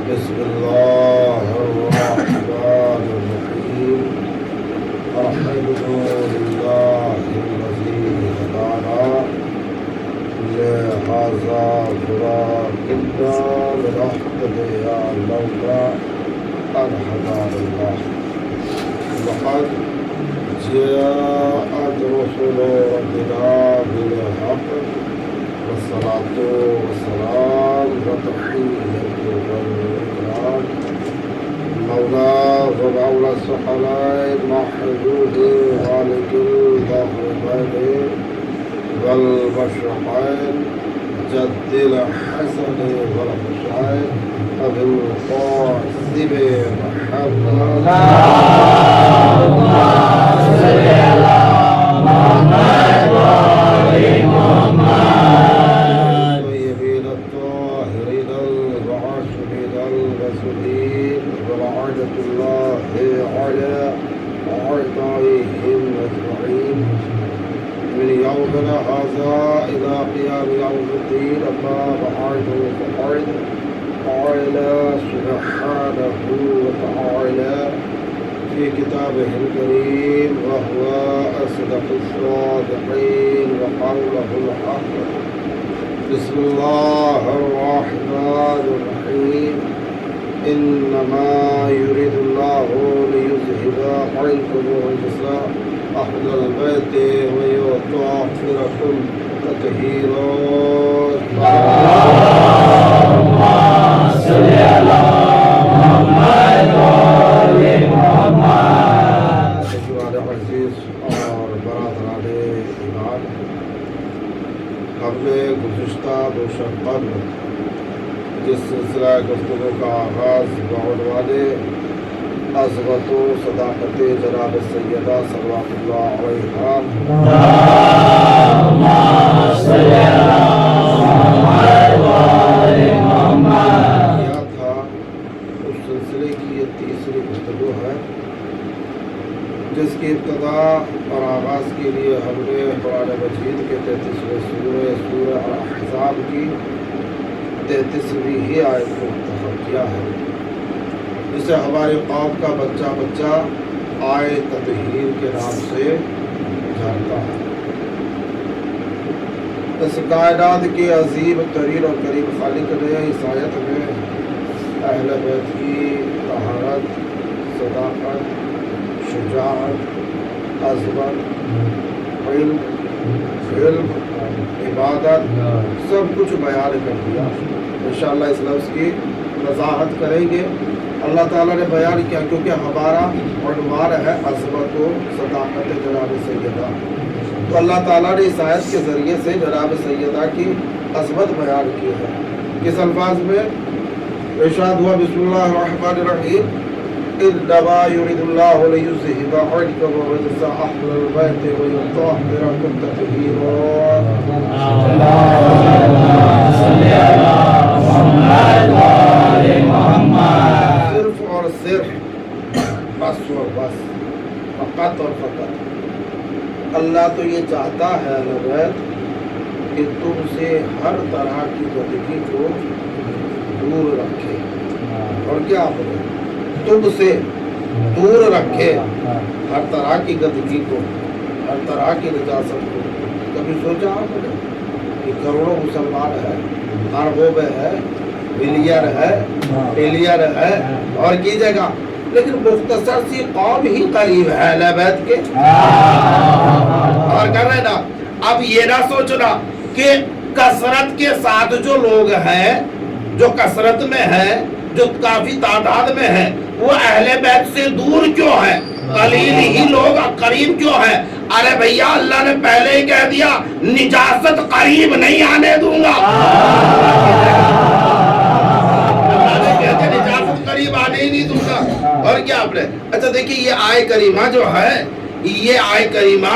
بسم الله الرحمن الرحيم الحمد لله الذي هدانا لهذا صراط لنهتدي لولا أن هدانا الله لقد جاءت رسل ربنا بالحق والصلاة والسلام وتحية والإكرام مولى ومولى الثقلين محدود خالق الظهرين والمشرقين جد الحسن والحسين أبي القاسم محمد اللهم صل على محمد وآل محمد الطيبين الطاهرين المعصومين المسؤولين ولعنة الله على أعدائهم أجمعين من يومنا هذا إلى قيام يوم الدين أما بعد فقد قال سبحانه وتعالى في كتابه الكريم وهو أصدق الصادقين وقوله الحق بسم الله الرحمن الرحيم إنما يريد الله ليذهب عنكم الرجس أهل البيت ويطهركم تطهيرا اللهم صل على محمد وآل محمد عزیز اور برادران ایمان ہم نے گزشتہ دو شب قبل جس سلسلہ گفتگو کا آغاز بعنوان عظمت و صداقت جناب سیدہ صلوات اللہ علیہا اللہم صل علی محمد وآل محمد کیا تھا اس سلسلے کی یہ تیسری گفتگو ہے جس کی ابتدا اور آغاز کے لیے ہم نے قرآن مجید کے 33ویں سورہ الاحزاب کی 33ویں ہی آیت کو منتخب کیا ہے جسے ہمارے قوم کا بچہ بچہ آئے تطہیر کے نام سے جانتا ہے۔ اس کائنات کے عظیم ترین اور کریم خالق نے اس آیت میں اہل بیت کی طہارت، صداقت، شجاعت، عظمت، علم، عبادت سب کچھ بیان کر دیا۔ انشاءاللہ اس لفظ کی وضاحت کریں گے۔ اللہ تعالیٰ نے بیان کیا کیونکہ ہمارا عنوان ہے عظمت و صداقت جناب سیدہ، تو اللہ تعالیٰ نے اس آیت کے ذریعے سے جناب سیدہ کی عظمت بیان کی ہے۔ کس الفاظ میں ارشاد ہوا بسم اللہ الرحمن الرحیم إنما يريد الله ليذهب عنكم الرجس أهل البيت ويطهركم تطهيرا اللهم صل على محمد وآل محمد صرف اور صرف بس اور بس فقط اور فقط اللہ تو یہ چاہتا ہے اہل بیت کہ تم سے ہر طرح کی گندگی کو دور رکھے اور کیا بولے تم سے دور رکھے ہر طرح کی گندگی کو، ہر طرح کی نجاست کو۔ کبھی سوچا آپ نے کہ کروڑوں مسلمان ہے، اربوں میں ہے، بلین ہے، ٹریلین ہے اور کیجیے گا، لیکن مختصر سی قوم ہی قریب ہے اہل بیت کے اور کر رہے نا۔ اب یہ نہ سوچنا کہ کثرت کے ساتھ جو لوگ ہیں، جو کثرت میں ہیں، جو کافی تعداد میں ہے، وہ اہل بیت سے دور کیوں ہے، قلیل ہی لوگ قریب کیوں ہے؟ ارے بھیا اللہ نے پہلے ہی کہہ دیا نجاست قریب نہیں آنے دوں گا، اللہ نے کہہ دیا نجاست قریب آنے ہی نہیں دوں گا۔ اور کیا آپ نے اچھا دیکھیے یہ آیت کریمہ جو ہے، یہ آیت کریمہ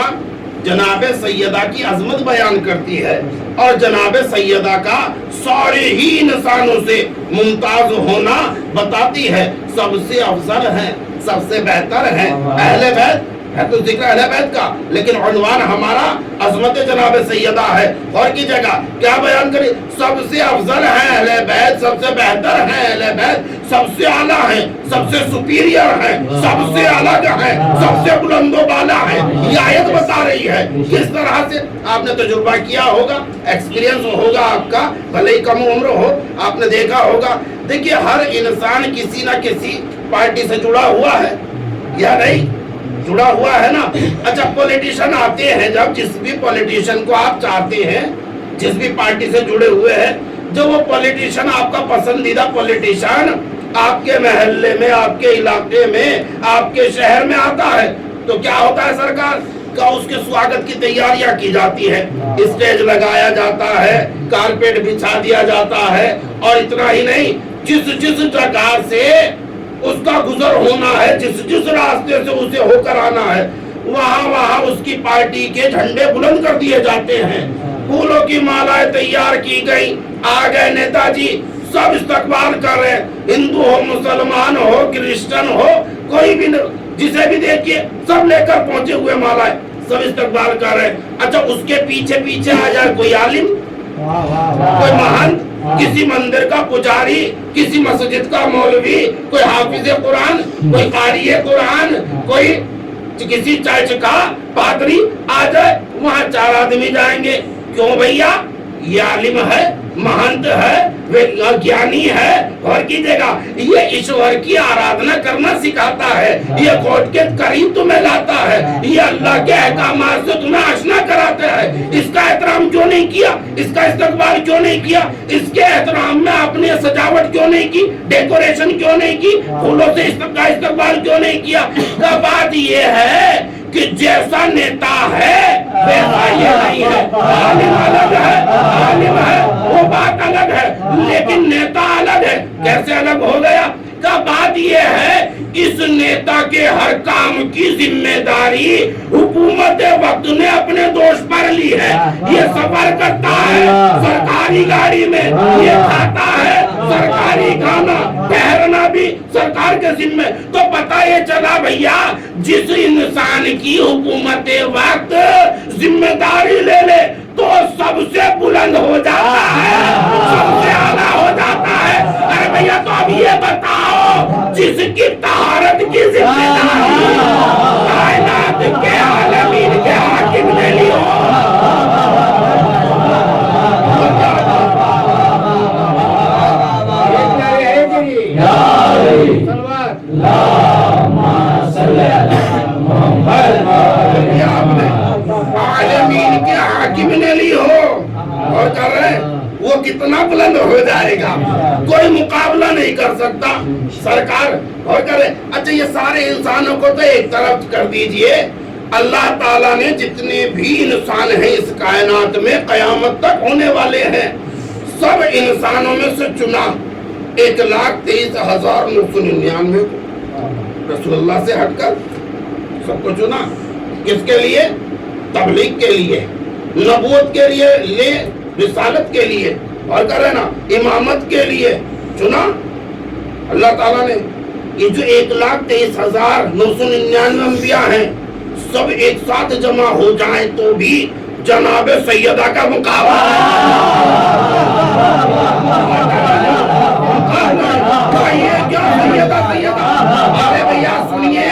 जनाब सैयदा की अजमत बयान करती है और जनाब सैयदा का सारे ही इंसानों से मुमताज होना बताती है। सबसे अफजल है, सबसे बेहतर है अहले बैत है, तो जिक्र अहले बैत का, लेकिन उन्वान हमारा अजमत जनाब सैयदा है। और की जगह क्या बयान करें? सबसे अफजल है अहले बैत, सबसे बेहतर है अहले बैत, सबसे आला है, सबसे सुपीरियर है, सबसे अलग है, सबसे बुलंदो बाला है। ये आयत बता रही है। किस तरह से आपने तजुर्बा किया होगा, एक्सपीरियंस होगा आपका, भले ही कम उम्र हो, आपने देखा होगा। देखिए हर इंसान किसी ना किसी पार्टी से जुड़ा हुआ है या नहीं जुड़ा हुआ है ना। अच्छा पॉलिटिशियन आते हैं, जब जिस भी पॉलिटिशियन को आप चाहते हैं, जिस भी पार्टी से जुड़े हुए हैं, जब वो पॉलिटिशियन आपका पसंदीदा पॉलिटिशियन आपके महल्ले में, आपके इलाके में, आपके शहर में आता है, तो क्या होता है सरकार का? उसके स्वागत की तैयारियां की जाती है, स्टेज लगाया जाता है, कारपेट बिछा दिया जाता है, और इतना ही नहीं, जिस जिस जगह से उसका गुजर होना है, जिस जिस रास्ते से उसे होकर आना है, वहाँ वहाँ उसकी पार्टी के झंडे बुलंद कर दिए जाते हैं, फूलों की मालाएं तैयार की गई, आ गए नेताजी, सब इस्तकबाल कर रहे हैं, हिंदू हो, मुसलमान हो, क्रिश्चियन हो, कोई भी जिसे भी देखिए सब लेकर पहुंचे हुए मालाएं, सब इस्तकबाल कर रहे हैं। अच्छा उसके पीछे पीछे आ जाए कोई आलिम, कोई महंत, किसी मंदिर का पुजारी, किसी मस्जिद का मौलवी, कोई हाफिज कुरान, कोई कारी कुरान, कोई किसी चर्च का पादरी आ जाए, वहाँ 4 आदमी जाएंगे। क्यों भैया? ये आलिम है, महंत है, वे ज्ञानी है, और कीजिएगा ये ईश्वर की आराधना करना सिखाता है, ये गॉड के करीब तुम्हें लाता है, ये अल्लाह के अहकामात से तुम्हें आशना कराता है। इसका एहतराम क्यों नहीं किया? इसका इस्तकबाल क्यों नहीं किया? इसके एहतराम में आपने सजावट क्यों नहीं की? डेकोरेशन क्यों नहीं की? फूलों से इसका इस्तकबाल क्यों नहीं किया? का बात ये है कि जैसा नेता है वैसा ये नहीं है। आलिम अलग है, आलिम है वो बात अलग है, लेकिन नेता अलग है। कैसे अलग हो गया? का बात ये है इस नेता के हर काम की जिम्मेदारी हुकूमत वक्त ने अपने दोष पर ली है। ये सफर करता है सरकारी गाड़ी में, ये खाता है सरकारी खाना, ठहरना भी सरकार के जिम्मे। तो पता ये चला भैया, जिस इंसान की हुकूमत वक्त जिम्मेदारी ले ले तो सबसे बुलंद हो जाता है, सबसे आला हो जाता है। अरे भैया तो अब ये बताओ, जिसकी तहारत की जिम्मेदारी कायनात के आलमीन के हाकिम ने ली हो, आलमीन के हाकिम ने ली हो, और कर रहे वो कितना बुलंद हो जाएगा, कोई मुकाबला नहीं कर सकता सरकार। और करे अच्छा ये सारे इंसानों को तो एक तरफ कर दीजिए, अल्लाह ताला ने जितने भी इंसान हैं इस कायनात में कयामत तक होने वाले हैं, सब इंसानों में से चुना 1,23,999 को रसूलुल्लाह से हटकर सबको चुना। किसके लिए? तबलीग के लिए, नबूवत के लिए, रिसालत के लिए, और कर रहे ना इमामत के लिए चुना अल्लाह ताला ने। ये जो 1,23,999 अंबिया हैं, सब एक साथ जमा हो जाएं तो भी जनाब सैयदा का मुकाबला क्या सैयदा सैयदा। अरे भैया सुनिए,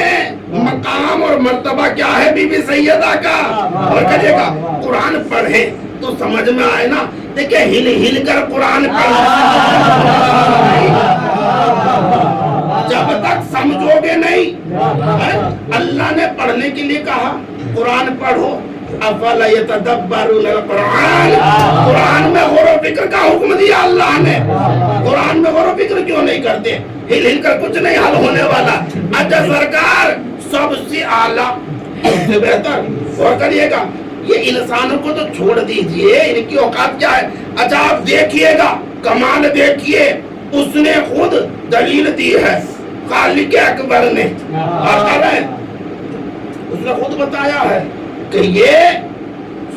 मकाम और मर्तबा क्या है बीबी सैयदा का। और कहिएगा कुरान पढ़े तो समझ में आए ना। देखिए हिल हिल कर कुरान पढ़, जब तक समझोगे नहीं, अल्लाह ने पढ़ने के लिए कहा कुरान पढ़ो, अफला यतदब्बरुनल कुरान, कुरान में गौर फिक्र का हुक्म दिया अल्लाह ने। कुरान में गौर फिक्र क्यों नहीं करते? हिल हिल कर कुछ नहीं हल होने वाला। अच्छा सरकार सबसे आला, सबसे बेहतर। और करिएगा ये इंसानों को तो छोड़ दीजिए, इनकी औकात क्या है। अच्छा आप देखिएगा, कमाल देखिए, उसने खुद दलील दी है खालिक अकबर ने, उसने खुद बताया है کہ یہ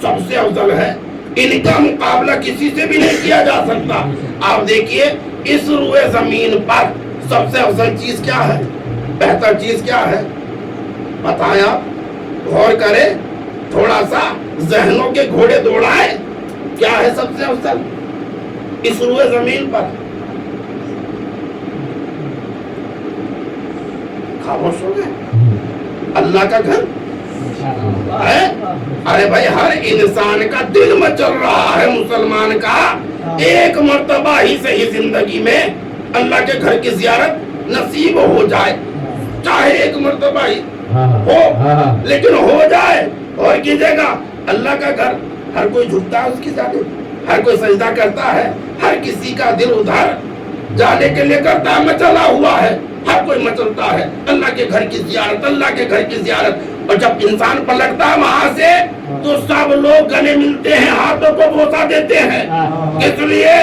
سب سے افضل ہے، ان کا مقابلہ کسی سے بھی نہیں کیا جا سکتا۔ آپ دیکھیے اس روئے زمین پر سب سے افضل چیز کیا ہے، بہتر چیز کیا ہے، بتائیں آپ، غور کریں تھوڑا سا، ذہنوں کے گھوڑے دوڑائیں، کیا ہے سب سے افضل اس روئے زمین پر؟ خاموش ہو گئے؟ اللہ کا گھر ہے۔ ارے بھائی ہر انسان کا دل مچل رہا ہے، مسلمان کا ایک مرتبہ ہی صحیح زندگی میں اللہ کے گھر کی زیارت نصیب ہو جائے، چاہے ایک مرتبہ ہی ہو لیکن ہو جائے۔ اور کیجئے گا اللہ کا گھر، ہر کوئی جھکتا ہے اس کی جانب، ہر کوئی سجدہ کرتا ہے، ہر کسی کا دل ادھر جانے کے لیے کرتا ہے، مچلا ہوا ہے، ہر کوئی مچلتا ہے اللہ کے گھر کی زیارت، اللہ کے گھر کی زیارت۔ اور جب انسان پلٹتا ہے وہاں سے تو سب لوگ گلے ملتے ہیں، ہاتھوں کو بوسہ دیتے ہیں، اس لیے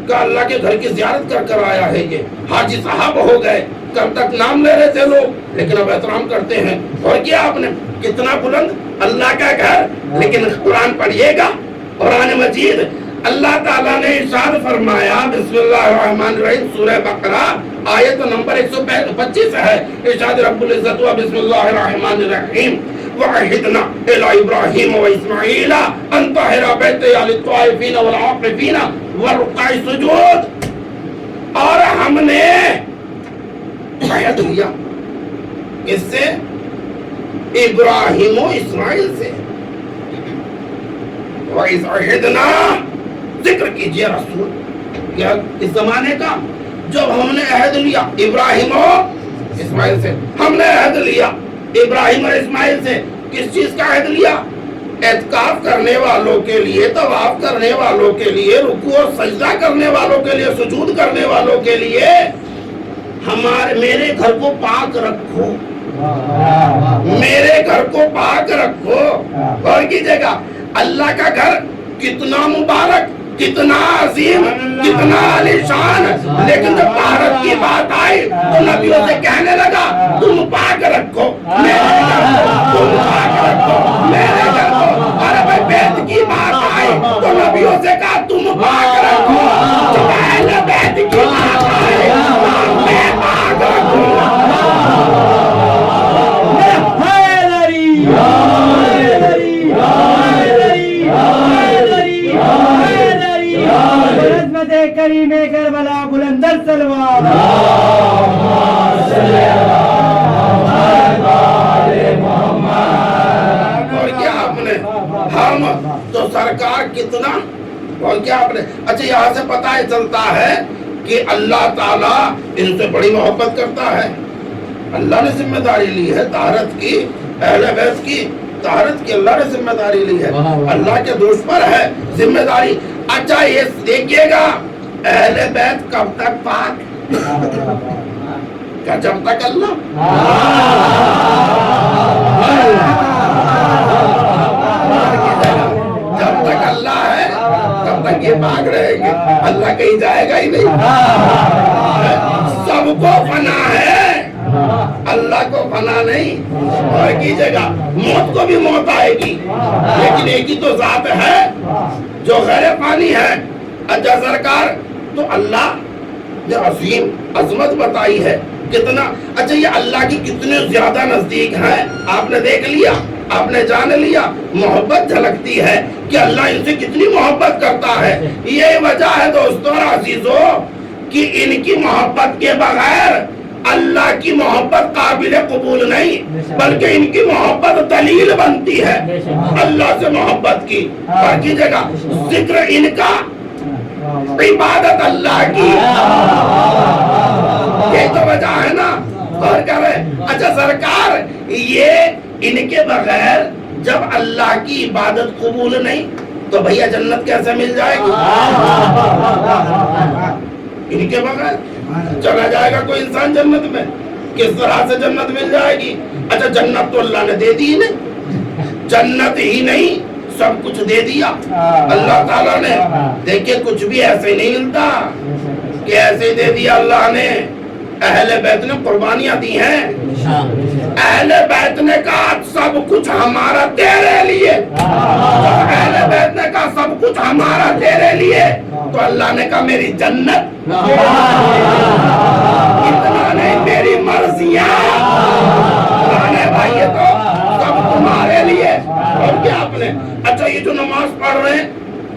کہ اللہ کے گھر کی زیارت کر کر آیا ہے یہ۔ حاجی صاحب ہو گئے، کل تک نام لے رہے تھے لوگ لیکن اب احترام کرتے ہیں۔ اور کیا آپ نے کتنا بلند اللہ کا گھر، لیکن قرآن پڑھیے گا، قرآن مجید اللہ تعالیٰ نے ارشاد فرمایا، بسم اللہ الرحمن الرحیم، سورہ بقرہ آیت نمبر 125 ہے، ارشاد رب العزت ہوا، بسم اللہ الرحمن الرحیم، وَعَهِدْنَا إِلَىٰ إِبْرَاهِيمَ وَإِسْمَاعِيلَ أَن طَهِّرَ بَيْتِيَ لِلطَّائِفِينَ وَالْعَاكِفِينَ وَالرُّكَّعِ السُّجُودِ۔ اور ہم نے عہد لیا اس سے، ابراہیم و اسماعیل سے۔ وَإِذْ عَهِدْنَا، ذکر کیجئے رسول، کیا اس زمانے کا جب ہم نے عہد لیا ابراہیم و اسماعیل سے، ہم نے عہد لیا ابراہیم اور اسماعیل سے، کس چیز کا عہد لیا؟ اعتکاف کرنے والوں کے لیے، طواف کرنے والوں کے لیے، رکوع اور سجدہ کرنے والوں کے لیے، سجود کرنے والوں کے لیے، میرے گھر کو پاک رکھو، میرے گھر کو پاک رکھو۔ اور کیجئے گا اللہ کا گھر کتنا مبارک، کتنا عظیم، کتنا عالیشان، لیکن جب طہارت کی بات آئی تو نبیوں سے کہنے لگا تم پاک رکھو میرے گھر کو، تم پاک رکھو میرے گھر کو۔ اور بھائی بیت کی بات آئی تو نبیوں سے کہا تم پاک رکھو، جب اہل بیت کی بات آئی میں پاک رکھوں گا۔ کریم کربلا بلندر سلوات۔ اور کیا آپ نے، ہم تو سرکار کتنا، اور کیا آپ نے، اچھا یہاں سے پتہ چلتا ہے کہ اللہ تعالیٰ ان سے بڑی محبت کرتا ہے۔ اللہ نے ذمہ داری لی ہے طہارت کی، اہل بیت کی طہارت کی اللہ نے ذمہ داری لی ہے، اللہ کے دوست پر ہے ذمہ داری۔ اچھا یہ دیکھیے گا اہل بیت کب تک پاک، کیا جب تک اللہ، جب تک اللہ ہے تب تک یہ پاک رہیں گے، اللہ کہیں جائے گا ہی نہیں۔ سب کو فنا ہے، اللہ کو فنا نہیں۔ اور کیجئے گا موت کو بھی موت آئے گی، لیکن ایک ہی تو ذات ہے جو غیر فانی ہے۔ اچھا سرکار تو اللہ نے عظیم عظمت بتائی ہے کتنا، اچھا یہ اللہ کی کتنے زیادہ نزدیک ہیں آپ نے دیکھ لیا، آپ نے جان لیا، محبت جھلکتی ہے کہ اللہ ان سے کتنی محبت کرتا ہے۔ یہ وجہ ہے دوستوں اور عزیزوں کہ ان کی محبت کے بغیر اللہ کی محبت قابل قبول نہیں، بلکہ ان کی محبت دلیل بنتی ہے اللہ سے محبت کی۔ اور کیجئے گا ذکر ان کا، عبادت اللہ کی، یہ تو وجہ ہے نا۔ اور کیا ہے، اچھا سرکار یہ ان کے بغیر جب اللہ کی عبادت قبول نہیں تو بھیا جنت کیسے مل جائے گی؟ ان کے بغیر چلا جائے گا کوئی انسان جنت میں؟ کس طرح سے جنت مل جائے گی؟ اچھا جنت تو اللہ نے دے دی نہیں، جنت ہی نہیں سب کچھ دے دیا اللہ تعالیٰ نے۔ دیکھیں کچھ بھی ایسے نہیں ملتا کہ ایسے دے دیا اللہ نے۔ اہل بیت نے قربانیاں دی ہیں، اہل بیت نے کہا سب کچھ ہمارا تیرے لیے. اہل بیت نے کہا سب کچھ ہمارا تیرے لیے, تو اللہ نے کہا میری جنت اتنا نہیں, میری مرضیاں. بھائی یہ تو سب تمہارے لیے. اور کیا آپ نے, اچھا یہ جو نماز پڑھ رہے ہیں,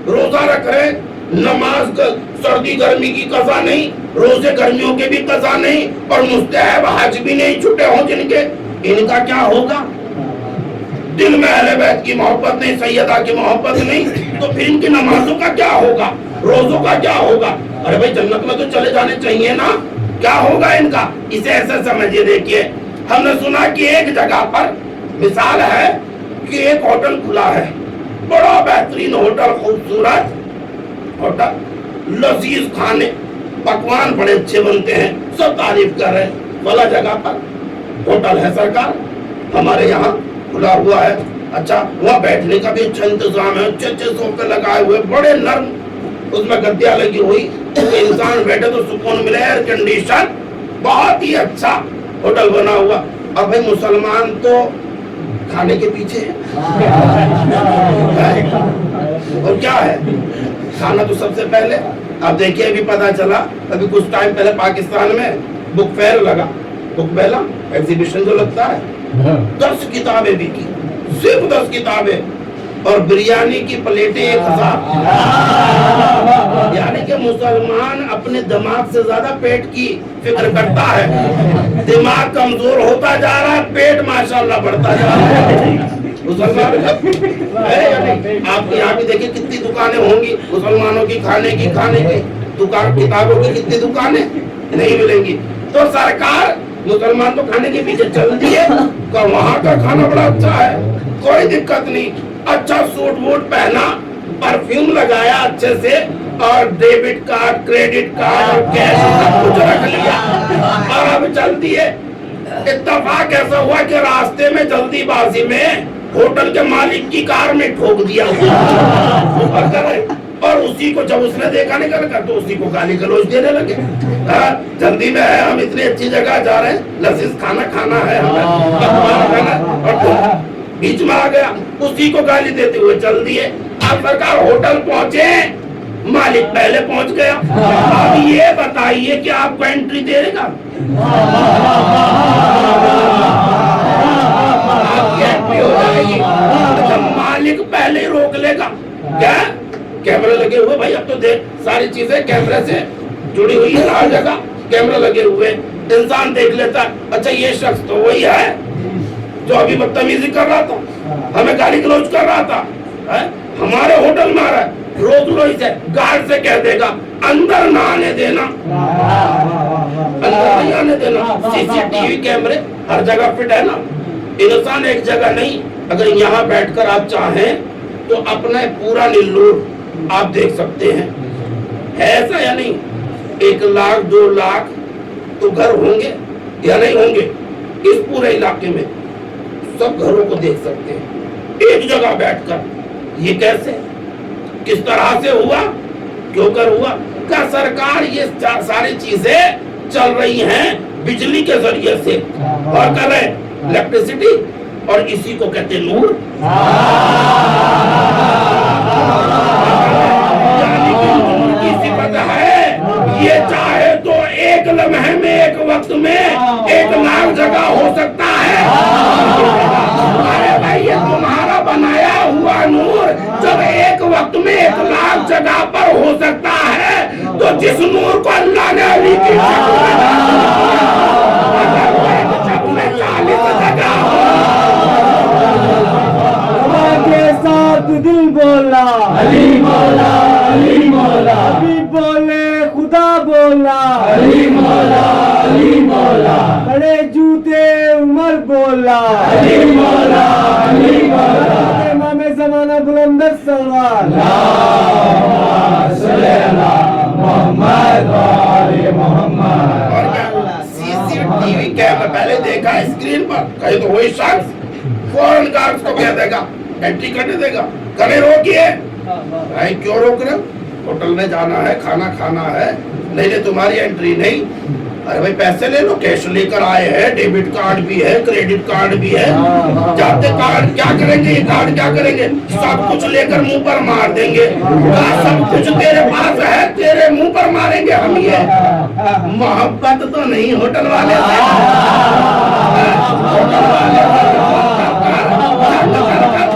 روزہ رکھ رہے ہیں, نماز سردی گرمی کی قضا نہیں, روزے گرمیوں کے بھی قضا نہیں, اور مستحب حج بھی نہیں چھٹے ہوں جن کے, ان کا کیا ہوگا؟ دل میں اہل بیت کی محبت نہیں, سیدہ کی محبت نہیں, تو پھر ان کی نمازوں کا کیا ہوگا, روزوں کا کیا ہوگا؟ ارے بھائی جنت میں تو چلے جانے چاہیے نا, کیا ہوگا ان کا؟ اسے ایسے سمجھیے. دیکھیے ہم نے سنا کہ ایک جگہ پر مثال ہے کہ ایک ہوٹل کھلا ہے, بڑا بہترین ہوٹل, خوبصورت ہوٹل, لذیذ کھانے, پکوان بڑے اچھے بنتے ہیں, سب تعریف کر رہے ہیں. والا جگہ پر ہوٹل ہے سرکار, ہمارے یہاں کھلا ہوا ہے. اچھا وہاں بیٹھنے کا بھی اچھا انتظام ہے, اچھے اچھے صوفے لگائے ہوئے, بڑے نرم, اس میں گدیاں لگی ہوئی, انسان بیٹھے تو سکون ملے, ایئر کنڈیشن, بہت ہی اچھا ہوٹل بنا ہوا. اب بھائی مسلمان تو کھانے کے پیچھے ہے, اور کیا ہے کھانا تو سب سے پہلے. اب دیکھیے ابھی پتا چلا, ابھی کچھ ٹائم پہلے پاکستان میں بک فیئر لگا, بک میلہ ایگزیبیشن جو لگتا ہے, 10 کتابیں بھی کی, صرف 10 کتابیں, اور بریانی کی پلیٹیں 1000. یعنی کہ مسلمان اپنے دماغ سے زیادہ پیٹ کی فکر کرتا ہے, دماغ کمزور ہوتا جا رہا ہے, پیٹ ماشاءاللہ بڑھتا جا رہا ہے. مسلمان آپ یہاں بھی دیکھیں کتنی دکانیں ہوں گی مسلمانوں کی, کھانے کی دکان, کتابوں کی کتنی دکانیں نہیں ملیں گی. تو سرکار مسلمان تو کھانے کے پیچھے چل دیے, کہ وہاں کا کھانا بڑا اچھا ہے, کوئی دقت نہیں, اچھا سوٹ ووٹ پہنا, پرفیوم لگایا اچھے سے, اور ڈیبٹ کارڈ, کریڈٹ کارڈ اور کیش سب کچھ رکھ لیا, اور اب چل دیے. اتفاق ایسا ہوا کہ راستے میں جلدی بازی میں ہوٹل کے مالک کی کار میں ٹھوک دیا, اور اسی کو جب اس نے دیکھا نکل کر تو اسی کو گالی گلوچ دینے لگے. جلدی میں ہے, ہم اتنی اچھی جگہ جا رہے ہیں, لذیذ کھانا کھانا ہے ہمیں, اور بیچ میں آ گیا, اسی کو گالی دیتے ہوئے چل دیے. اب سرکار ہوٹل پہنچے, مالک پہلے پہنچ گیا. اب یہ بتائیے کہ آپ کو انٹری دے گا, آپ کی انٹری ہو جائے گی, جب مالک پہلے روک لے گا. کیا کیمرے لگے ہوئے بھائی, اب تو دیکھ ساری چیزیں کیمرے سے جڑی ہوئی ہے, ہر جگہ کیمرے لگے ہوئے, انسان دیکھ لیتا ہے. اچھا یہ شخص تو وہی ہے جو ابھی بدتمیزی کر رہا تھا, ہمیں گالی گلوچ کر رہا تھا, ہمارے ہوٹل میں آ رہا ہے, روک لو اسے, گارڈ سے کہہ دے گا اندر نہ آنے دینا, اندر نہیں آنے دینا. سی سی ٹی وی کیمرے ہر جگہ فٹ ہے نا, انسان ایک جگہ نہیں. اگر یہاں بیٹھ کر آپ چاہیں تو اپنا پورا نیلور آپ دیکھ سکتے ہیں, ہے ایسا یا نہیں؟ 1 لاکھ 2 لاکھ تو گھر ہوں گے یا نہیں ہوں گے اس پورے علاقے میں, سب گھروں کو دیکھ سکتے ہیں ایک جگہ بیٹھ کر. یہ کیسے, کس طرح سے ہوا, کیوں کر ہوا؟ کہ سرکار یہ ساری چیزیں چل رہی ہیں بجلی کے ذریعے سے, اور کر رہے الیکٹریسٹی, اور اسی کو کہتے ہیں نور. یعنی کہ نور کی صفت ہے, یہ چاہے تو ایک لمحے میں, ایک وقت میں 1 لاکھ جگہ ہو سکتا ہے. ارے بھائی یہ تمہارا بنایا ہوا نور جب ایک وقت میں 1 لاکھ جگہ پر ہو سکتا ہے, تو جس نور کو اللہ نے علی کی شکل میں 40 جگہ ہو, ساتھ دل بولا علی مولا, علی مولا, ابھی بولے خدا بولا, علی مولا, علی مولا, بڑے جوتے عمر بولا, علی مولا, علی مولا, امام زمانہ بلندر سلوات. صلی اللہ محمد وآل محمد. اور کیا سی سی ٹی وی کیمرہ پہلے دیکھا اسکرین پر, کہیں تو وہی شخص فوراً گارڈز کو کہہ دے گا انٹری کرنے دے گا, کرے روکیے. بھائی کیوں روک رہے ہو, ہوٹل میں جانا ہے, کھانا کھانا ہے, نہیں تمہاری انٹری نہیں. अरे भाई पैसे ले लो, कैश लेकर आए हैं, डेबिट कार्ड भी है, क्रेडिट कार्ड भी है, जाते कार्ड क्या करेंगे, ये कार्ड क्या करेंगे, सब कुछ लेकर मुंह पर मार देंगे। सब कुछ तेरे पास है, तेरे मुंह पर मारेंगे हम। ये मोहब्बत तो नहीं होटल वाले से, होटल वाले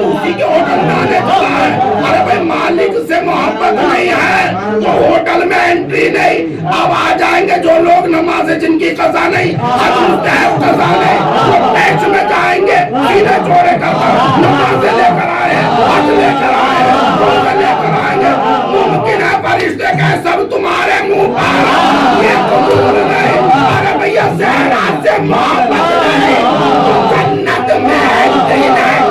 उसी के होटल में आने चला है। अरे भाई मालिक से मोहब्बत नहीं है तो होटल में एंट्री नहीं। अब आ जाएंगे जो लोग नमाज जिनकी कज़ा नहीं, कज़ा नहीं, वो टैक्स में जाएंगे, सीधे चोरे करकर नमाज लेकर आए, हज लेकर आए, रोज़े लेकर आएंगे। मुमकिन है फरिश्ते कहे सब तुम्हारे मुंह पर, ये कबूल नहीं। अरे भैया ज़हरा से मोहब्बत नहीं तो जन्नत में एंट्री नहीं।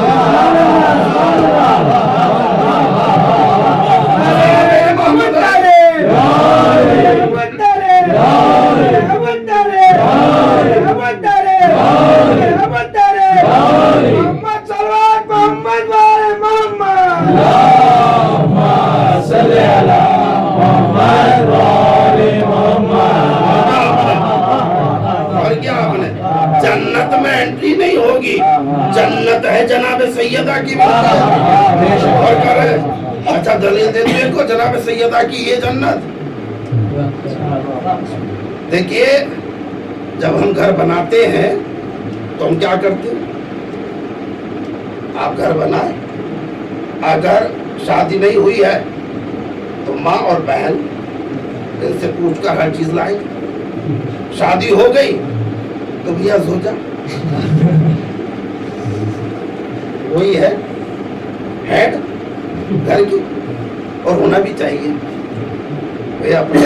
जन्नत में एंट्री नहीं होगी, जन्नत है जनाब सैयदा की। और कह रहे अच्छा दलील दे देखो जनाब सैयदा की ये जन्नत। देखिए जब हम घर बनाते हैं तो हम क्या करते हैं, आप घर बनाए, अगर शादी नहीं हुई है तो माँ और बहन इनसे पूछकर हर चीज लाएंगे। शादी हो गई तो भैया सो जा, वही है हेड घर की, और होना भी चाहिए। भैया अपने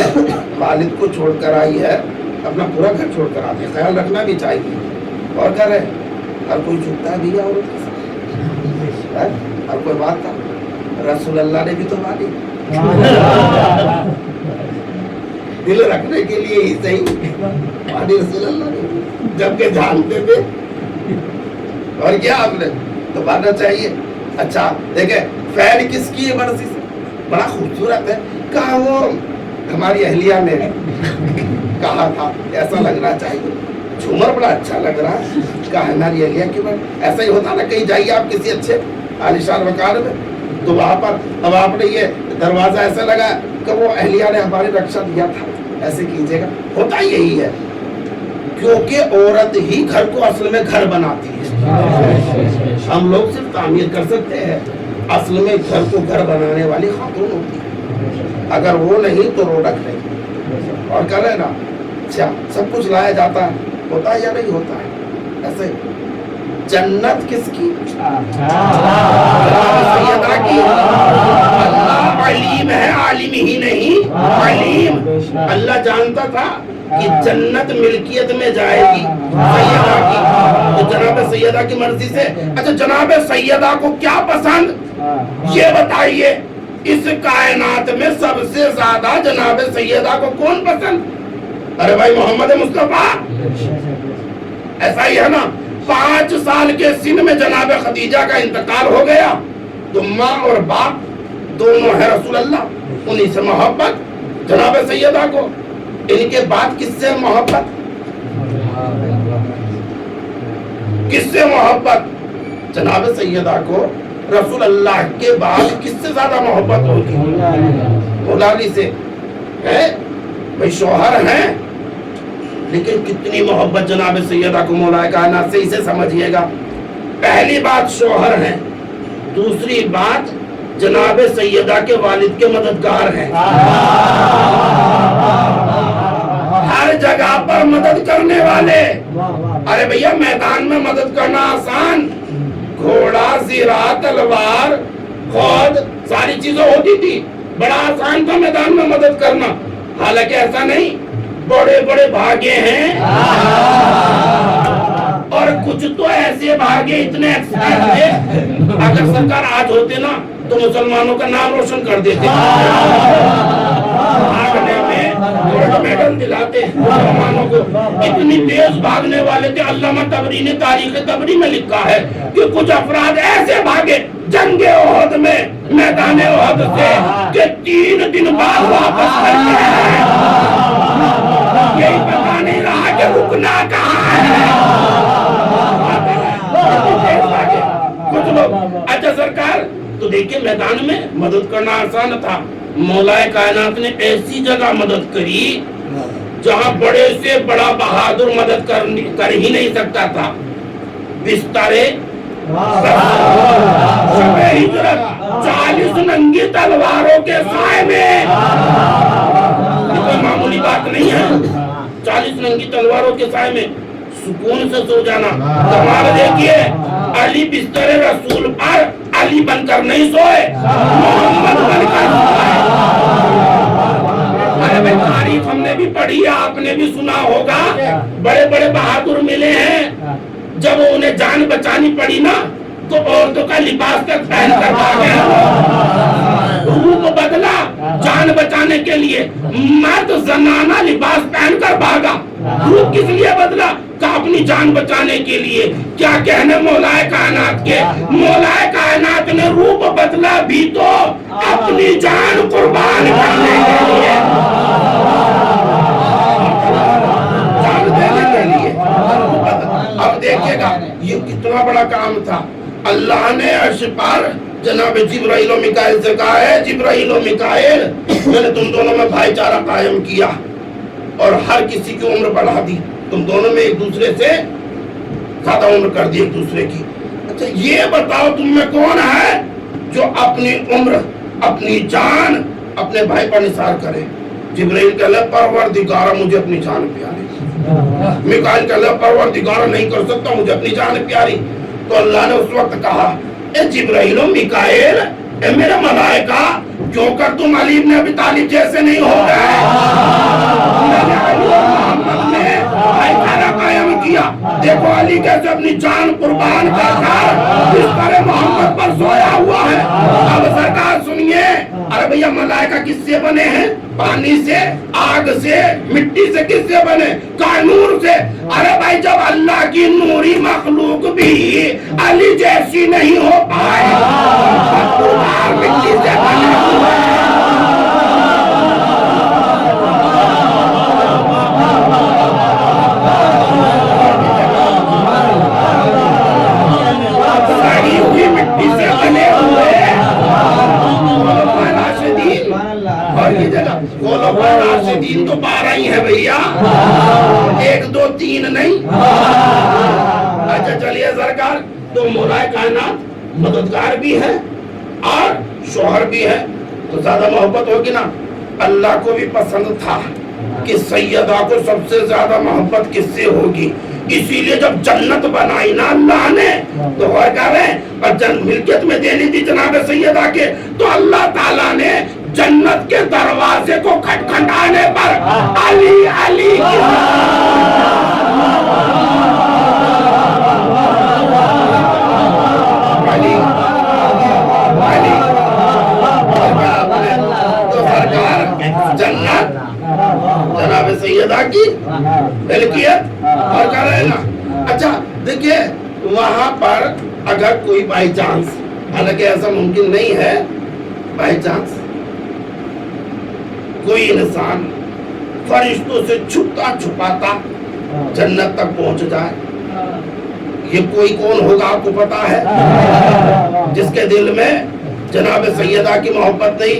वालिद को छोड़कर आई है, अपना पूरा घर छोड़कर आती है, ख्याल रखना भी चाहिए। और क्या है, हर कोई झुकता है भैया औरत के साथ, हर कोई बात था। रसूल अल्लाह ने भी तो मानी, दिल रखने के लिए ही सही मानी रसूल अल्लाह ने, जबकि जानते थे। और क्या आपने तो मानना चाहिए। अच्छा देखे फैन किसकी है मर्जी से, बड़ा खूबसूरत है, कहा वो हमारी अहलिया ने कहा था ऐसा लगना चाहिए, झूमर बड़ा अच्छा लग रहा है, कहा हमारी अहलिया की बात। ऐसा ही होता ना, कहीं जाइए आप किसी अच्छे आलिशान मकान में तो वहां पर अब आपने ये दरवाजा ऐसा लगा कि वो अहलिया ने हमारी रक्षा दिया था, ऐसे कीजिएगा। होता यही है क्योंकि औरत ही घर को असल में घर बनाती है, हम लोग सिर्फ तामीर कर सकते हैं। असल में घर को घर बनाने वाली खातून होती है, अगर वो नहीं तो रोडक नहीं। और कह रहे ना अच्छा सब कुछ लाया जाता है, होता है या नहीं होता है। ऐसे जन्नत किसकी, सैयदा की। अल्लाह अलीम है, आलिम ही नहीं अलीम। अल्लाह जानता था कि जन्नत मिल्कियत में जाएगी सैयदा की, तो जनाब सैयदा की मर्जी से। अच्छा जनाब सैयदा को क्या पसंद ये बताइए, इस कायनात में सबसे ज्यादा जनाब सैयदा को कौन पसंद? अरे भाई मोहम्मद मुस्तफा। ऐसा ही है ना, 5 साल के सिन में जनाब खदीजा का इंतकाल हो गया तो माँ और बाप दोनों है रसूल अल्लाह, उन्हीं से मोहब्बत जनाब सैयदा को। इनके बाद किससे मोहब्बत, किससे मोहब्बत? जनाब सैयदा को रसूल अल्लाह के बाद किससे ज्यादा मोहब्बत होगी? मौला अली से है भाई, शौहर हैं लेकिन कितनी मोहब्बत जनाब सैयदा को मौला कायनात से, इसे समझिएगा। पहली बात शौहर हैं, दूसरी बात जनाब सैयदा के वालिद के मददगार हैं, हर जगह पर मदद करने वाले। अरे भैया मैदान में मदद करना आसान, घोड़ा जीरा तलवार खुद सारी चीजें होती थी, बड़ा आसान था मैदान में मदद करना। हालांकि ऐसा नहीं, बड़े बड़े भागे हैं और कुछ तो ऐसे भागे इतने एक्सपर्ट थे, अगर सरकार आज होते ना तो मुसलमानों का नाम रोशन कर देते, भागने में गोल्ड मेडल दिलाते मुसलमानों को। इतनी तेज भागने वाले थे, अल्लामा तबरी ने तारीख तबरी में लिखा है कि कुछ अफराद ऐसे भागे जंगे ओहद में, मैदान ओहद से, कि 3 दिन बाद वापस करते हैं। यही पता नहीं रुकना कहाँ है? कुछ लोग अच्छा सरकार तो देखिए मैदान में मदद करना आसान था, मौलाए कायनात ने ऐसी जगह मदद करी जहां बड़े से बड़ा बहादुर मदद कर ही नहीं सकता था। बिस्तारे 40 नंगी तलवारों के साए में, ये कोई मामूली बात नहीं है। 40 नंगी तलवारों के साए में सुकून से सो जाना। कमाल देखिए, अली बिस्तर रसूल पर अली बनकर नहीं सोए, मोहम्मद बनकर सोए। अरे भाई तारीफ हमने भी पढ़ी है, आपने भी सुना होगा, बड़े बड़े बहादुर मिले हैं, जब उन्हें जान बचानी पड़ी ना तो औरतों का लिबास तक पहन कर भागे, रूप बदला जान बचाने के लिए। मर्द जनाना लिबास पहनकर भागा, रूप किस लिए बदला? का अपनी जान बचाने के लिए। क्या कहने मौलाए कायनात के, मौलाए कायनात ने रूप बदला भी तो अपनी जान कुर्बान करने के लिए, जान देने के लिए। अब देखिएगा ये कितना बड़ा काम था। अल्लाह ने अर्श पर जनाब जिब्राइल और मिकाइल से कहा है, जिब्राइल और मिकाइल मैंने तुम दोनों में भाईचारा कायम किया और हर किसी की उम्र बढ़ा दी, तुम दोनों में एक दूसरे से ज्यादा उम्र कर दी एक दूसरे की। अच्छा ये बताओ तुम में कौन है जो अपनी उम्र अपनी जान अपने भाई पर निसार करे? जिब्राइल कहला परवरदिगारा मुझे अपनी जान प्यारी, मिकाइल कहला परवरदिगारा नहीं कर सकता मुझे अपनी जान प्यारी। तो अल्लाह ने उस वक्त कहा ए जिब्राइल और मिकाइल, ए मेरा मलाइका, क्यों कर तुम अली इब्न अबी तालिब जैसे नहीं हो गए? मैंने अली और मोहम्मद में भाईचारा कायम किया। देखो अली कैसे अपनी जान कुर्बान कर इस तरह मोहम्मद पर सोया हुआ है। अब सरकार सुनिए, अरे भैया मलाइका किससे बने हैं? पानी से, आग से, मिट्टी से, किससे बने? कानूर से। अरे भाई जब अल्लाह की नूरी मखलूक भी अली जैसी नहीं हो पाए, मिट्टी से बने हुए सड़ी हुई मिट्टी से बने हुए और ये जगह राशिदीन तो 12 ही है भैया, 1 2 3 नहीं। अच्छा चलिए सरकार, तो मौलाए कायनात मददगार भी है और शोहर भी है, तो ज्यादा मोहब्बत होगी ना। अल्लाह को भी पसंद था कि सैयदा को सबसे ज्यादा मोहब्बत किससे होगी, इसीलिए जब जन्नत बनाई ना अल्लाह ने तो और मिल्कियत में देनी थी जनाब सैयदा के, तो अल्लाह ताला ने जन्नत के दरवाजे को खटखटाने पर अली अली जन्नत जनाब सैयदा की मिल्कियत और क्या रहेगा। अच्छा देखिए वहां पर अगर कोई बाई चांस, हालांकि ऐसा मुमकिन नहीं है, बाई चांस कोई इंसान फरिश्तों से छुपता छुपाता जन्नत तक पहुंच जाए, ये कोई कौन होगा आपको पता है? जिसके दिल में जनाब सैयदा की मोहब्बत नहीं,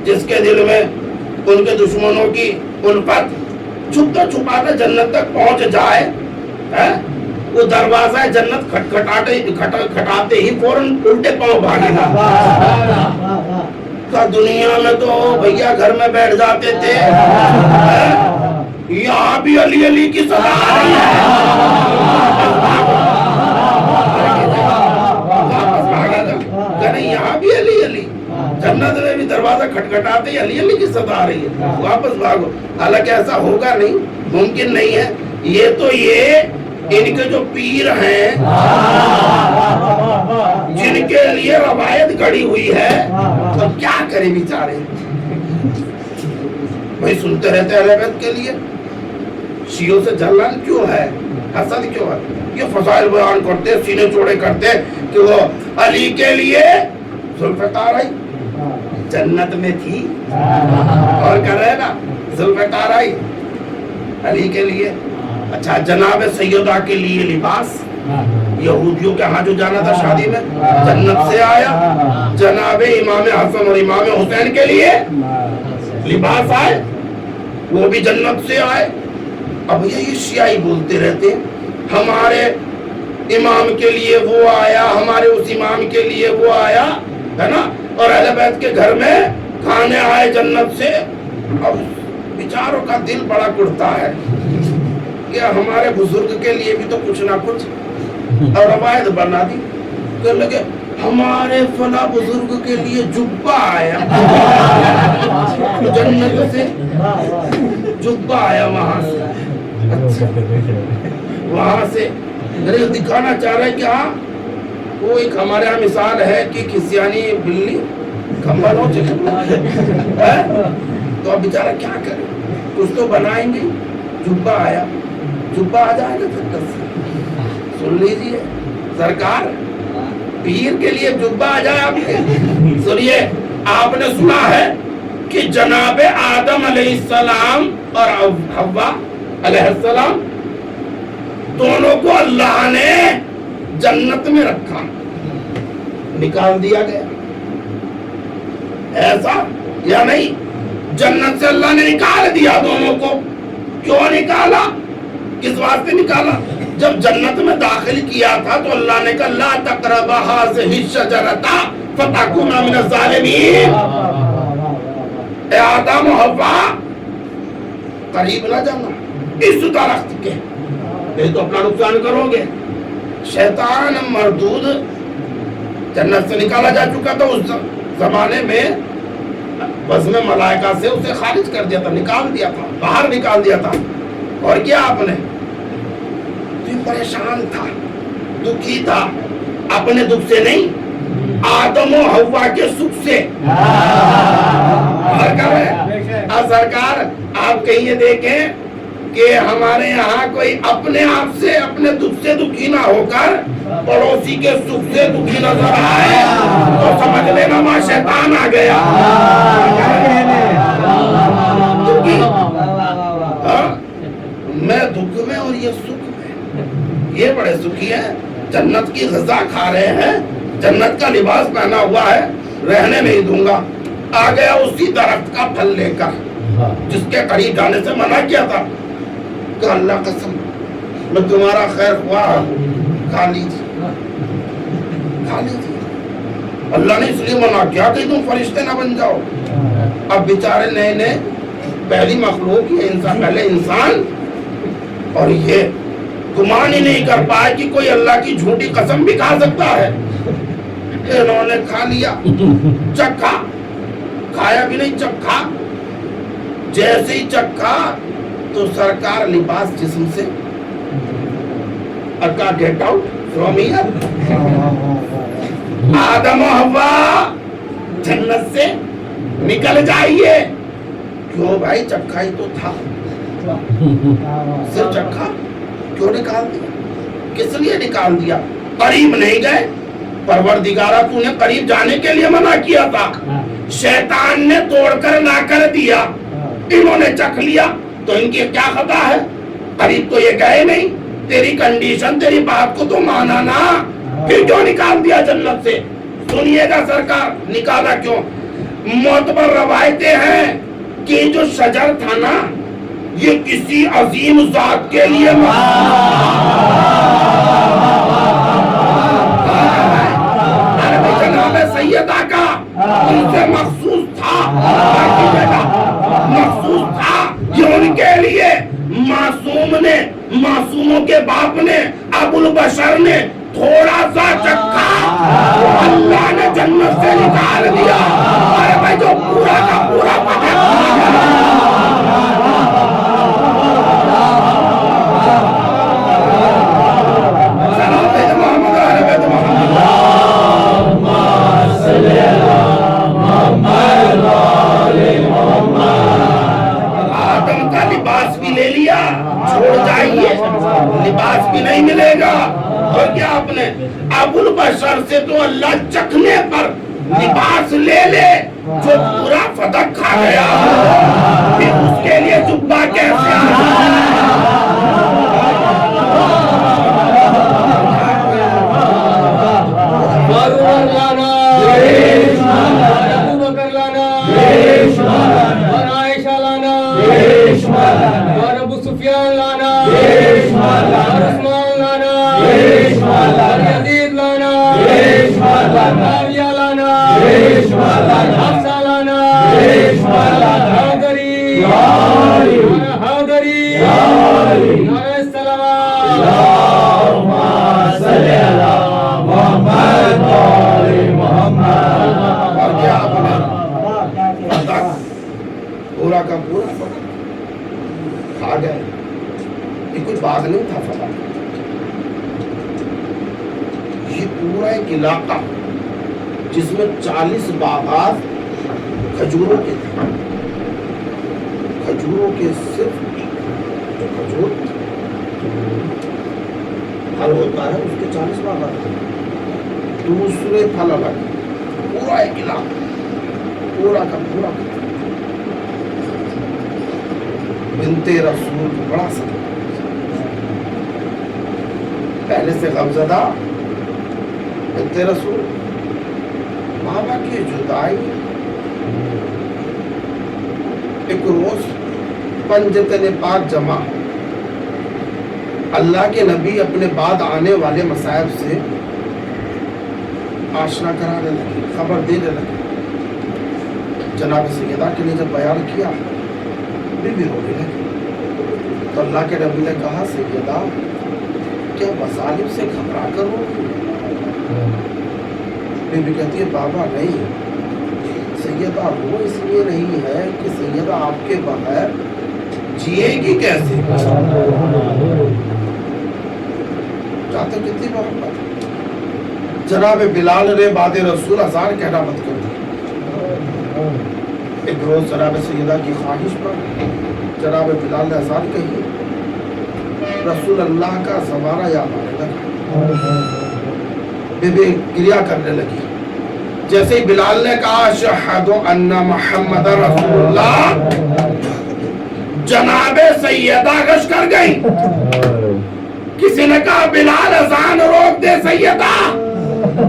जिसके दिल में उनके दुश्मनों की उल्फत, छुपता छुपाता जन्नत तक पहुंच जाए, है? वो दरवाजा जन्नत खटखटाते ही फौरन उल्टे पांव भागेगा। तो दुनिया में तो भैया घर में बैठ जाते थे, यहाँ भी अली अली की सदा आ रही है, वापस भागेगा, यहाँ भी अली अली, जन्नत में भी दरवाजा खटखटाते ही अली अली की सदा आ रही है, वापस भागो। हालांकि ऐसा होगा नहीं, मुमकिन नहीं है। ये तो ये इनके जो पीर हैं जिनके लिए रवायत गढ़ी हुई है, तो क्या करें बेचारे भाई, सुनते रहते हैं अहले बैत के लिए। शियों से जलन क्यों है, हसद क्यों है? ये फसाइल बयान करते, सीने चौड़े करते कि वो अली के लिए जुल्फ़कार आई जन्नत में थी, और कर रहे ना जुल्फ़कार आई अली के लिए اچھا جناب سیدہ کے لیے لباس یہودیوں کے ہاں جو جانا تھا شادی میں جنت سے آیا، جناب امام حسن اور امام حسین کے لیے لباس آئے وہ بھی جنت سے آئے۔ اب یہ شیعی بولتے رہتے ہمارے امام کے لیے وہ آیا، ہمارے اس امام کے لیے وہ آیا ہے نا، اور اہل بیت کے گھر میں کھانے آئے جنت سے۔ اب بیچاروں کا دل بڑا کڑتا ہے کہ ہمارے بزرگ کے لیے بھی تو کچھ نہ کچھ، اور روایت بنا دی کہ لگے ہمارے فلاں بزرگ کے لیے جبہ آیا جنت سے، جبہ آیا وہاں سے۔ اچھا وہاں سے دکھانا چاہ رہے کہ ہاں وہ ایک ہمارے یہاں مثال ہے کہ کسیانی بلی کمبل ہو چکا، تو اب بیچارہ کیا کرے، کچھ تو بنائیں گے۔ جبہ آیا، جبہ آ جائے گا جنت سے۔ سن لیجیے سرکار پیر کے لیے جبہ آ جائے آپ کے۔ سنیے آپ نے سنا ہے کہ جناب آدم علیہ السلام اور حوا علیہ السلام دونوں کو اللہ نے جنت میں رکھا، نکال دیا گیا، ایسا یا نہیں؟ جنت سے اللہ نے نکال دیا دونوں کو۔ کیوں نکالا؟ کس واسطے نکالا؟ جب جنت میں داخل کیا تھا تو اللہ نے کہا لا تقربا هذه الشجرة فتكونا من الظالمین، اے آدم و حوا قریب نہ جانا اس درخت کے، نہیں تو اپنا نقصان کرو گے۔ شیطان مردود جنت سے نکالا جا چکا تھا، اس زمانے میں بزم ملائکہ سے اسے خارج کر دیا تھا، نکال دیا تھا، باہر نکال دیا تھا۔ اور کیا آپ نے پریشان تھا، دکھی تھا، اپنے دکھ سے نہیں آدم و حوا کے سکھ سے۔ سرکار آپ کہیں یہ دیکھیں کہ ہمارے یہاں کوئی اپنے آپ سے اپنے دکھ سے دکھی نہ ہو کر پڑوسی کے سکھ سے دکھی نظر آئے تو سمجھ لینا وہاں شیطان آ گیا۔ میں دکھ میں اور یہ سکھ میں، یہ بڑے سکھی ہیں، جنت کی غذا کھا رہے ہیں، جنت کا لباس پہنا ہوا ہے، رہنے نہیں دوں گا۔ آ گیا اسی درخت کا پھل لے کر جس کے قریب جانے سے منع کیا تھا، کہ اللہ قسم میں تمہارا خیر خواہ ہوں، کھا لیجیے، کھا لیجیے۔ اللہ نے اس لیے منع کیا کہ تم فرشتے نہ بن جاؤ۔ اب بیچارے نئے نئے پہلی مخلوق یہ انسان، پہلے انسان، اور یہ گمان ہی نہیں کر پائے کہ کوئی اللہ کی جھوٹی قسم بھی کھا سکتا ہے۔ انہوں نے کھا لیا، چکھا، کھایا بھی نہیں، چکھا۔ جیسے ہی چکھا تو سرکار لباس جسم سے، اور کہا گیٹ آؤٹ فرام ہیئر۔ آدم و حوا جنت سے نکل جائیے۔ کیوں بھائی؟ چکھا ہی تو تھا، صرف چکھا، کیوں نکال دیا؟ کس لیے نکال دیا؟ قریب نہیں گئے۔ پروردگارہ تو نے قریب جانے کے لیے منع کیا تھا، شیطان نے توڑ کر لا کر دیا، انہوں نے چکھ لیا، تو ان کی کیا خطا ہے؟ قریب تو یہ گئے نہیں، تیری کنڈیشن، تیری بات کو تو مانا نا، پھر کیوں نکال دیا جنت سے؟ سنیے گا سرکار نکالا کیوں؟ معتبر روایتیں ہیں کہ جو شجر تھا نا یہ کسی عظیم ذات کے لیے جناب سیدہ کا ان سے مخصوص تھا، مخصوص تھا، یہ ان کے لیے معصوم نے، معصوموں کے باپ نے، ابو البشر نے تھوڑا سا چکھا، اللہ نے جنت سے نکال دیا۔ ارے بھائی جو پورا کا پورا پتہ آدم کا لباس بھی لے لیا، چھوڑ جائیے، لباس بھی نہیں ملے گا۔ اور کیا آپ نے ابو البشر سے تو اللہ چکھنے پر لباس لے لے جو پورا فدق کھا گیا، پھر اس کے لیے جبہ کیسے آ पूरा का पूरा खा गए। ये कोई बाग नहीं था फला, ये पूरा एक इलाका जिसमें 40 बागात खजूरों के थे, खजूरों के सिर्फ जो खजूर फल होता है उसके 40 बागात थे, दूसरे फल अलग, पूरा एक इलाका पूरा का पूरा। बिनते रसूल बड़ा सा पहले से गमज़दा बिनते रसूल, बाबा की जुदाई। एक रोज पंजतने पाक जमा, अल्लाह के नबी अपने बाद आने वाले मसाइब से आशना कराने लगे, खबर देने लगे। जनाब सैयदा के लिए जब बयान किया बीबी रोने लगी, तो अल्लाह के नबी ने कहा सैयदा क्या मसालिब से घबरा कर रो? बीबी कहती है बाबा नहीं, सैयदा वो इसलिए नहीं है कि सैयदा आपके बगैर जिएगी कैसे? चाहते कितनी मोहब्बत। जनाब बिलाल ने बादे रसूल अज़ान कहना मत कर दिया। एक रोज जनाब सैयदा की ख्वाहिश पर जनाब बिलाल ने अज़ान कही, रसूल अल्लाह का ज़माना याद आने लगा, बीबी गिरिया करने लगी। जैसे ही बिलाल ने कहा अशहदु अन्ना मुहम्मद रसूलुल्लाह, जनाब सैयदा गश कर गई। किसी ने कहा बिलाल अज़ान रोक दे सैयदा,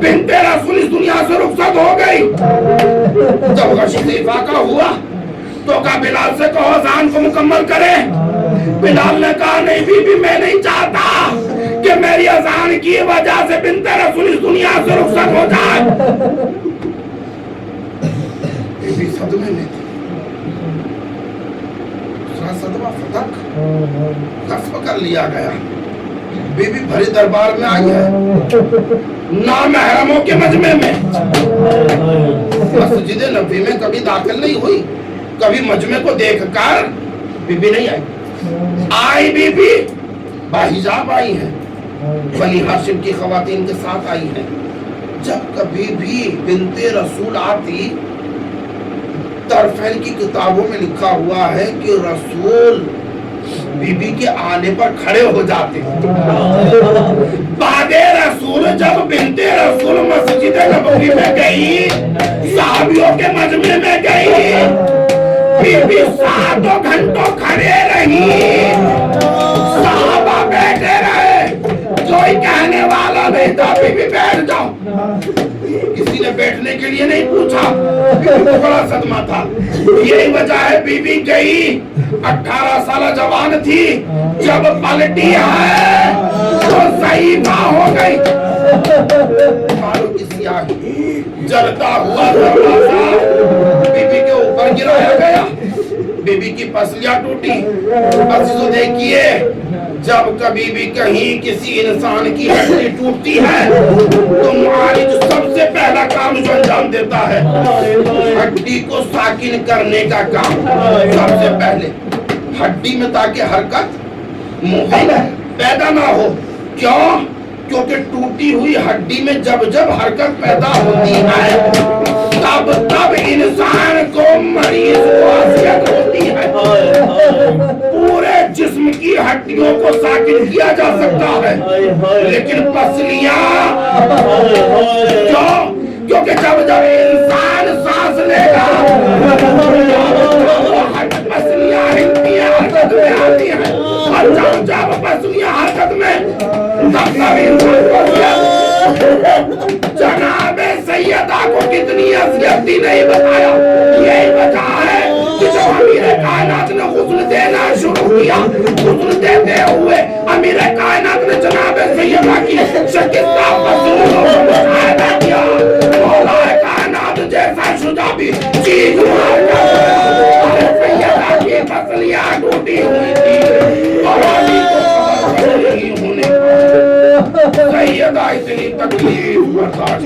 बिनते रसूल इस दुनिया से रुखसत हो गई। जब गशी से इफाका हुआ तो कहा बिलाल से कहो अज़ान को मुकम्मल करे। बिलाल ने कहा नहीं बीबी मैं नहीं चाहता कि मेरी अज़ान की वजह से बिनते रसूल इस दुनिया से रुखसत हो जाए। बीबी सदमे में थी, दूसरा सदमा फतक गस्प कर लिया गया। बीबी भरे दरबार में आई है, नामहरमों के मजमे में। मस्जिद नबी में कभी दाखिल नहीं हुई, कभी मजमे को देखकर बीबी नहीं आई। आई बीबी बाहिजाब आई है, बनी हाशिम की खवातीन के साथ आई है। जब कभी भी बिनते रसूल आती, तरफैन की किताबों में लिखा हुआ है कि रसूल बीबी के आने पर खड़े हो जाते। बादे रसूल जब बिनते रसूल मस्जिद नबवी में गई, साहबियों के मजमे में गई, बीबी 7 घंटों खड़े रही, साहबा बैठे रहे, कोई कहने वाला नहीं था बीबी बैठ जाओ। किसी ने बैठने के लिए नहीं पूछा, बीबी को बड़ा सदमा था। यही वजह है बीबी गई, 18 साल जवान थी, जब पलटी है तो ज़ईफ़ा हो गई। किसी जलता हुआ दरवाजा बीबी के ऊपर गिराया गया, बीबी की पसलियां टूटी। अजीजों देखिए, जब कभी भी कहीं किसी इंसान की हड्डी टूटती है तो मुआलिज सबसे पहला काम जो अंजाम देता है हड्डी को साकिन करने का काम। सबसे पहले हड्डी में ताकि हरकत मुमकिन पैदा ना हो। क्यों? क्योंकि टूटी हुई हड्डी में जब जब हरकत पैदा होती है तब तब इंसान को मरीज को अज़ियत होती है। पूरे जिस्म की हड्डियों को साकिन किया जा सकता है, लेकिन पसलियां क्यों? क्योंकि जब जब इंसान सांस लेगा पसलियां हिलती हैं, हरकत में आती हैं, और जब जब पसलियां हरकत में तब जनाब सैयदा को कितनी अज़ियत थी नहीं बताया। यही वजह है कि जब अमीर कायनात ने गुस्ल देना शुरू किया, गुस्ल देते हुए अमीर कायनात ने जनाब सैयदा की शिकस्ता पसलियों को मुशाहिदा किया। मौला कायनात जैसा शुजा भी चीख मारकर सैयदा की पसलियां टूटी हुई थी और अली को खबर नहीं होने सैयदा इतनी तकलीफ बर्दाश्त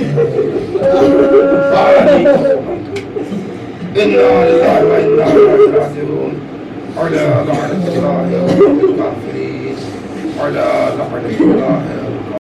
إنا لله وإنا إليه راجعون على لعنة الله والكافرين على لعنة الله